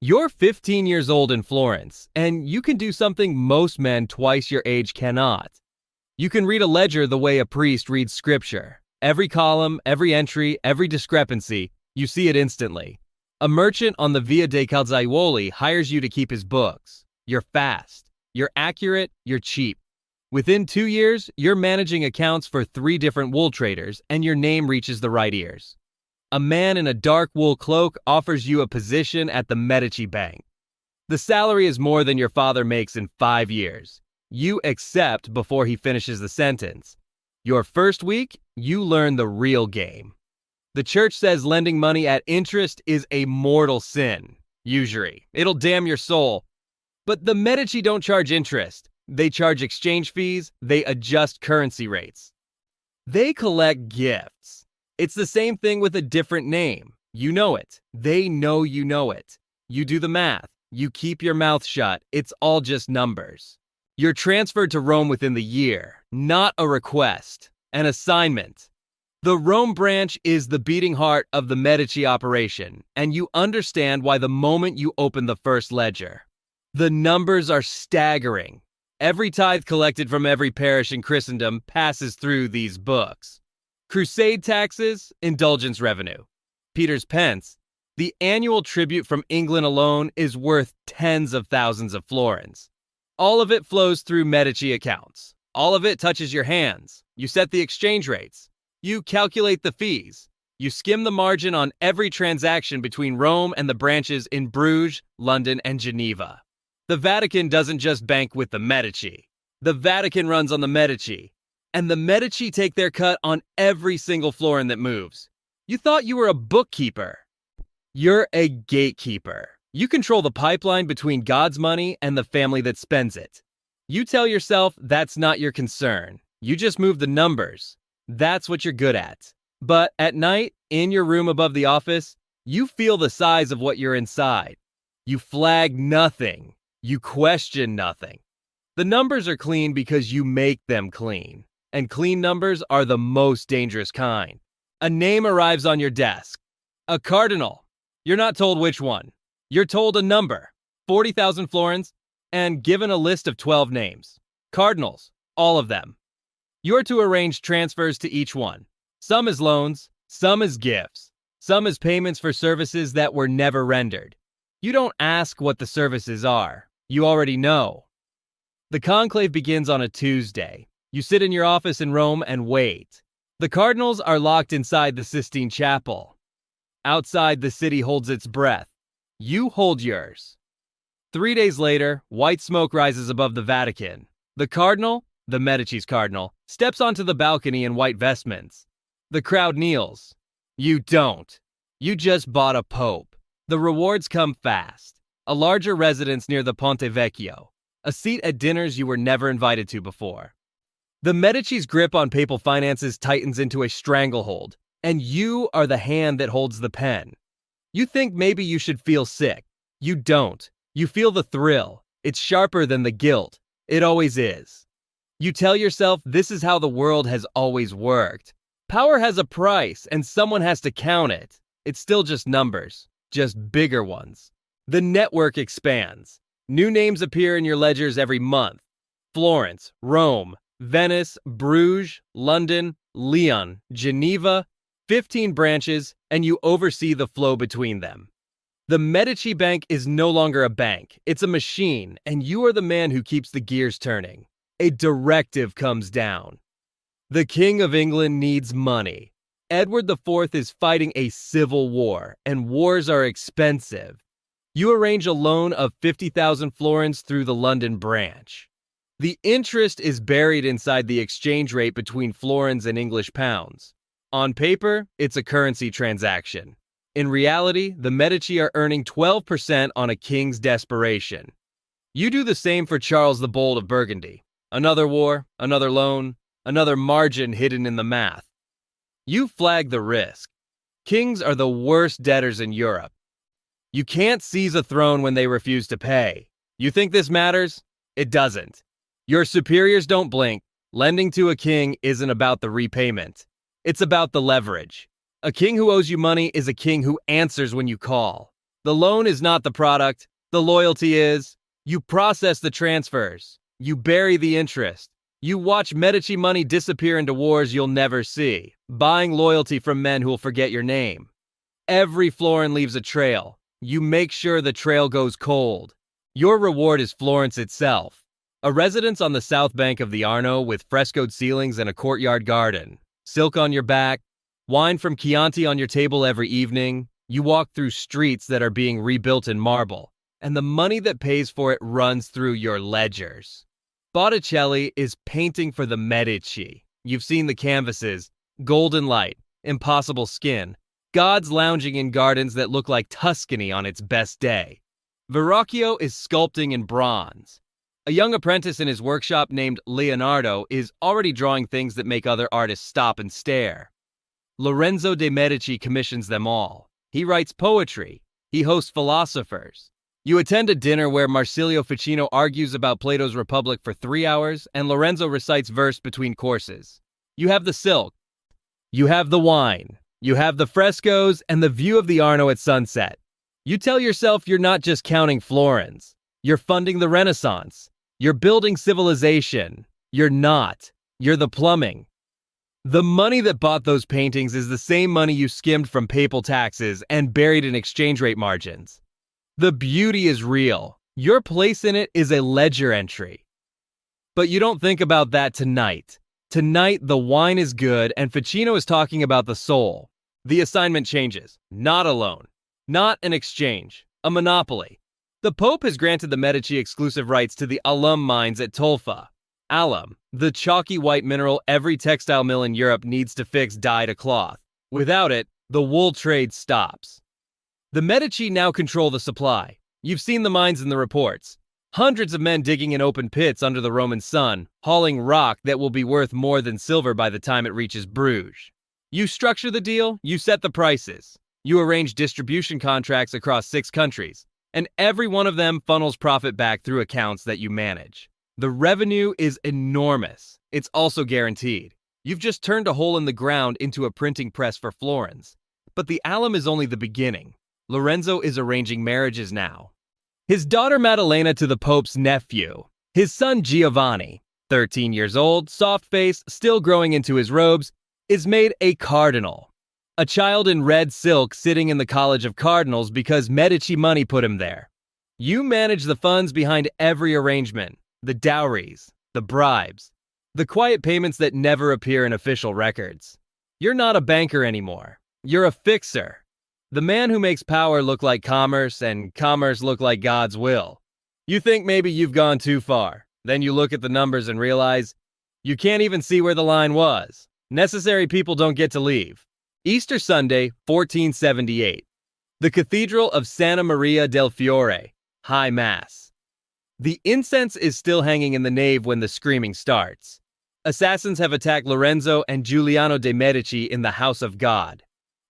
You're 15 years old in Florence, and you can do something most men twice your age cannot. You can read a ledger the way a priest reads scripture. Every column, every entry, every discrepancy, you see it instantly. A merchant on the Via dei Calzaioli hires you to keep his books. You're fast, you're accurate, you're cheap. Within 2 years, you're managing accounts for 3 different wool traders, and your name reaches the right ears. A man in a dark wool cloak offers you a position at the Medici Bank. The salary is more than your father makes in 5 years. You accept before he finishes the sentence. Your first week, you learn the real game. The church says lending money at interest is a mortal sin. Usury. It'll damn your soul. But the Medici don't charge interest. They charge exchange fees. They adjust currency rates. They collect gifts. It's the same thing with a different name. You know it. They know you know it. You do the math. You keep your mouth shut. It's all just numbers. You're transferred to Rome within the year, not a request, an assignment. The Rome branch is the beating heart of the Medici operation, and you understand why the moment you open the first ledger. The numbers are staggering. Every tithe collected from every parish in Christendom passes through these books. Crusade taxes, indulgence revenue. Peter's pence. The annual tribute from England alone is worth tens of thousands of florins. All of it flows through Medici accounts. All of it touches your hands. You set the exchange rates. You calculate the fees. You skim the margin on every transaction between Rome and the branches in Bruges, London, and Geneva. The Vatican doesn't just bank with the Medici. The Vatican runs on the Medici. And the Medici take their cut on every single florin that moves. You thought you were a bookkeeper. You're a gatekeeper. You control the pipeline between God's money and the family that spends it. You tell yourself that's not your concern. You just move the numbers. That's what you're good at. But at night, in your room above the office, you feel the size of what you're inside. You flag nothing. You question nothing. The numbers are clean because you make them clean. And clean numbers are the most dangerous kind. A name arrives on your desk. A cardinal. You're not told which one. You're told a number, 40,000 florins, and given a list of 12 names. Cardinals, all of them. You're to arrange transfers to each one. Some as loans, some as gifts, some as payments for services that were never rendered. You don't ask what the services are. You already know. The conclave begins on a Tuesday. You sit in your office in Rome and wait. The cardinals are locked inside the Sistine Chapel. Outside, the city holds its breath. You hold yours. 3 days later, white smoke rises above the Vatican. The cardinal, the Medici's cardinal, steps onto the balcony in white vestments. The crowd kneels. You don't. You just bought a pope. The rewards come fast. A larger residence near the Ponte Vecchio. A seat at dinners you were never invited to before. The Medici's grip on papal finances tightens into a stranglehold, and you are the hand that holds the pen. You think maybe you should feel sick. You don't. You feel the thrill. It's sharper than the guilt. It always is. You tell yourself this is how the world has always worked. Power has a price, and someone has to count it. It's still just numbers, just bigger ones. The network expands. New names appear in your ledgers every month. Florence, Rome, Venice, Bruges, London, Lyon, Geneva, 15 branches, and you oversee the flow between them. The Medici Bank is no longer a bank. It's a machine, and you are the man who keeps the gears turning. A directive comes down. The King of England needs money. Edward IV is fighting a civil war, and wars are expensive. You arrange a loan of 50,000 florins through the London branch. The interest is buried inside the exchange rate between florins and English pounds. On paper, it's a currency transaction. In reality, the Medici are earning 12% on a king's desperation. You do the same for Charles the Bold of Burgundy. Another war, another loan, another margin hidden in the math. You flag the risk. Kings are the worst debtors in Europe. You can't seize a throne when they refuse to pay. You think this matters? It doesn't. Your superiors don't blink. Lending to a king isn't about the repayment. It's about the leverage. A king who owes you money is a king who answers when you call. The loan is not the product. The loyalty is. You process the transfers. You bury the interest. You watch Medici money disappear into wars you'll never see, buying loyalty from men who'll forget your name. Every florin leaves a trail. You make sure the trail goes cold. Your reward is Florence itself. A residence on the south bank of the Arno with frescoed ceilings and a courtyard garden. Silk on your back. Wine from Chianti on your table every evening. You walk through streets that are being rebuilt in marble, and the money that pays for it runs through your ledgers. Botticelli is painting for the Medici. You've seen the canvases, golden light, impossible skin, gods lounging in gardens that look like Tuscany on its best day. Verrocchio is sculpting in bronze. A young apprentice in his workshop named Leonardo is already drawing things that make other artists stop and stare. Lorenzo de' Medici commissions them all. He writes poetry. He hosts philosophers. You attend a dinner where Marsilio Ficino argues about Plato's Republic for 3 hours, and Lorenzo recites verse between courses. You have the silk. You have the wine. You have the frescoes and the view of the Arno at sunset. You tell yourself you're not just counting florins. You're funding the Renaissance. You're building civilization. You're not. You're the plumbing. The money that bought those paintings is the same money you skimmed from papal taxes and buried in exchange rate margins. The beauty is real. Your place in it is a ledger entry. But you don't think about that tonight. Tonight, the wine is good and Ficino is talking about the soul. The assignment changes. Not a loan. Not an exchange. A monopoly. The Pope has granted the Medici exclusive rights to the alum mines at Tolfa. Alum, the chalky white mineral every textile mill in Europe needs to fix dye to cloth. Without it, the wool trade stops. The Medici now control the supply. You've seen the mines in the reports. Hundreds of men digging in open pits under the Roman sun, hauling rock that will be worth more than silver by the time it reaches Bruges. You structure the deal, you set the prices. You arrange distribution contracts across 6 countries, and every one of them funnels profit back through accounts that you manage. The revenue is enormous. It's also guaranteed. You've just turned a hole in the ground into a printing press for florins. But the alum is only the beginning. Lorenzo is arranging marriages now. His daughter Maddalena to the Pope's nephew. His son Giovanni, 13 years old, soft-faced, still growing into his robes, is made a cardinal. A child in red silk sitting in the College of Cardinals because Medici money put him there. You manage the funds behind every arrangement. The dowries, the bribes, the quiet payments that never appear in official records. You're not a banker anymore. You're a fixer. The man who makes power look like commerce and commerce look like God's will. You think maybe you've gone too far. Then you look at the numbers and realize you can't even see where the line was. Necessary people don't get to leave. Easter Sunday, 1478. The Cathedral of Santa Maria del Fiore, High Mass. The incense is still hanging in the nave when the screaming starts. Assassins have attacked Lorenzo and Giuliano de' Medici in the House of God.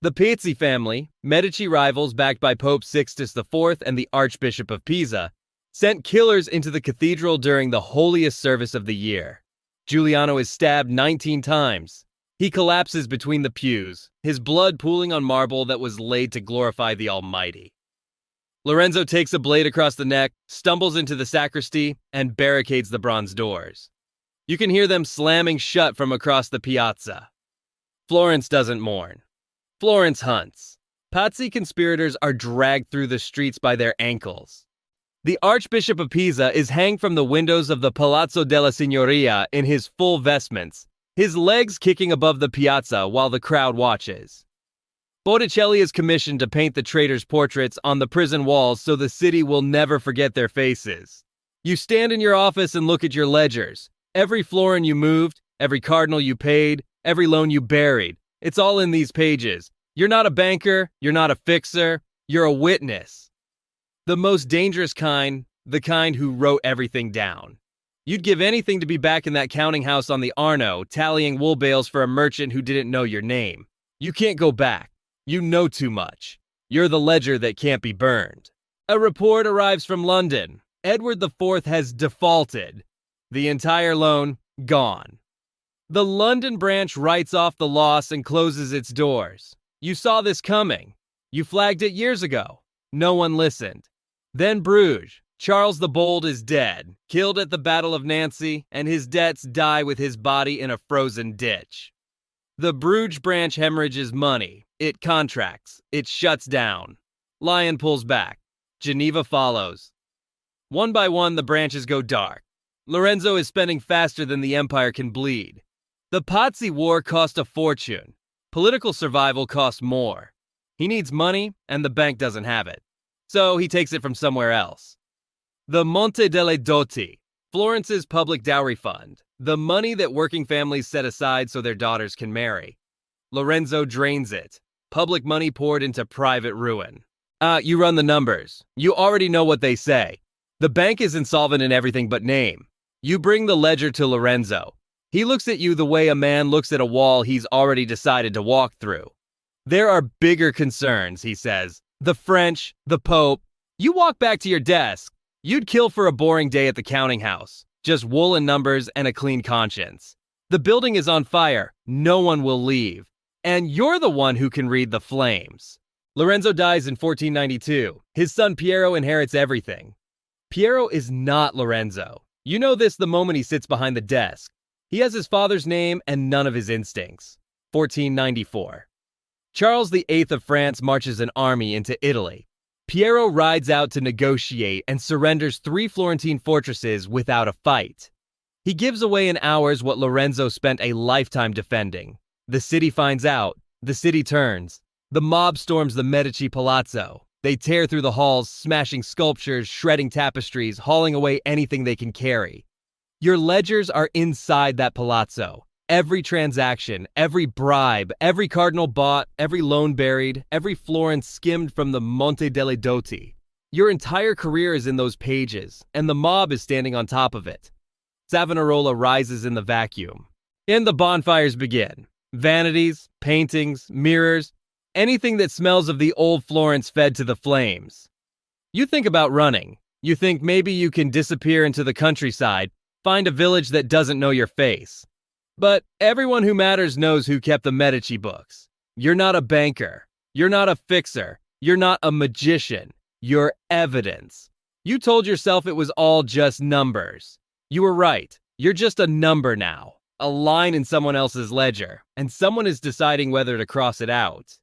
The Piazzi family, Medici rivals backed by Pope Sixtus IV and the Archbishop of Pisa, sent killers into the cathedral during the holiest service of the year. Giuliano is stabbed 19 times. He collapses between the pews, his blood pooling on marble that was laid to glorify the Almighty. Lorenzo takes a blade across the neck, stumbles into the sacristy, and barricades the bronze doors. You can hear them slamming shut from across the piazza. Florence doesn't mourn. Florence hunts. Pazzi conspirators are dragged through the streets by their ankles. The Archbishop of Pisa is hanged from the windows of the Palazzo della Signoria in his full vestments, his legs kicking above the piazza while the crowd watches. Botticelli is commissioned to paint the traitors' portraits on the prison walls so the city will never forget their faces. You stand in your office and look at your ledgers. Every florin you moved, every cardinal you paid, every loan you buried. It's all in these pages. You're not a banker, you're not a fixer, you're a witness. The most dangerous kind, the kind who wrote everything down. You'd give anything to be back in that counting house on the Arno, tallying wool bales for a merchant who didn't know your name. You can't go back. You know too much. You're the ledger that can't be burned. A report arrives from London. Edward IV has defaulted. The entire loan, gone. The London branch writes off the loss and closes its doors. You saw this coming. You flagged it years ago. No one listened. Then Bruges. Charles the Bold is dead, killed at the Battle of Nancy, and his debts die with his body in a frozen ditch. The Bruges branch hemorrhages money. It contracts. It shuts down. Lyon pulls back. Geneva follows. One by one, the branches go dark. Lorenzo is spending faster than the empire can bleed. The Pazzi War cost a fortune. Political survival costs more. He needs money, and the bank doesn't have it. So he takes it from somewhere else. The Monte delle Doti, Florence's public dowry fund, the money that working families set aside so their daughters can marry. Lorenzo drains it. Public money poured into private ruin. You run the numbers. You already know what they say. The bank is insolvent in everything but name. You bring the ledger to Lorenzo. He looks at you the way a man looks at a wall he's already decided to walk through. There are bigger concerns, he says. The French, the Pope. You walk back to your desk. You'd kill for a boring day at the counting house. Just woolen numbers and a clean conscience. The building is on fire. No one will leave. And you're the one who can read the flames. Lorenzo dies in 1492. His son Piero inherits everything. Piero is not Lorenzo. You know this the moment he sits behind the desk. He has his father's name and none of his instincts. 1494. Charles VIII of France marches an army into Italy. Piero rides out to negotiate and surrenders 3 Florentine fortresses without a fight. He gives away in hours what Lorenzo spent a lifetime defending. The city finds out. The city turns. The mob storms the Medici palazzo. They tear through the halls, smashing sculptures, shredding tapestries, hauling away anything they can carry. Your ledgers are inside that palazzo. Every transaction, every bribe, every cardinal bought, every loan buried, every florin skimmed from the Monte delle Doti. Your entire career is in those pages, and the mob is standing on top of it. Savonarola rises in the vacuum. And the bonfires begin. Vanities, paintings, mirrors, anything that smells of the old Florence fed to the flames. You think about running. You think maybe you can disappear into the countryside, find a village that doesn't know your face. But everyone who matters knows who kept the Medici books. You're not a banker. You're not a fixer. You're not a magician. You're evidence. You told yourself it was all just numbers. You were right. You're just a number now. A line in someone else's ledger, and someone is deciding whether to cross it out.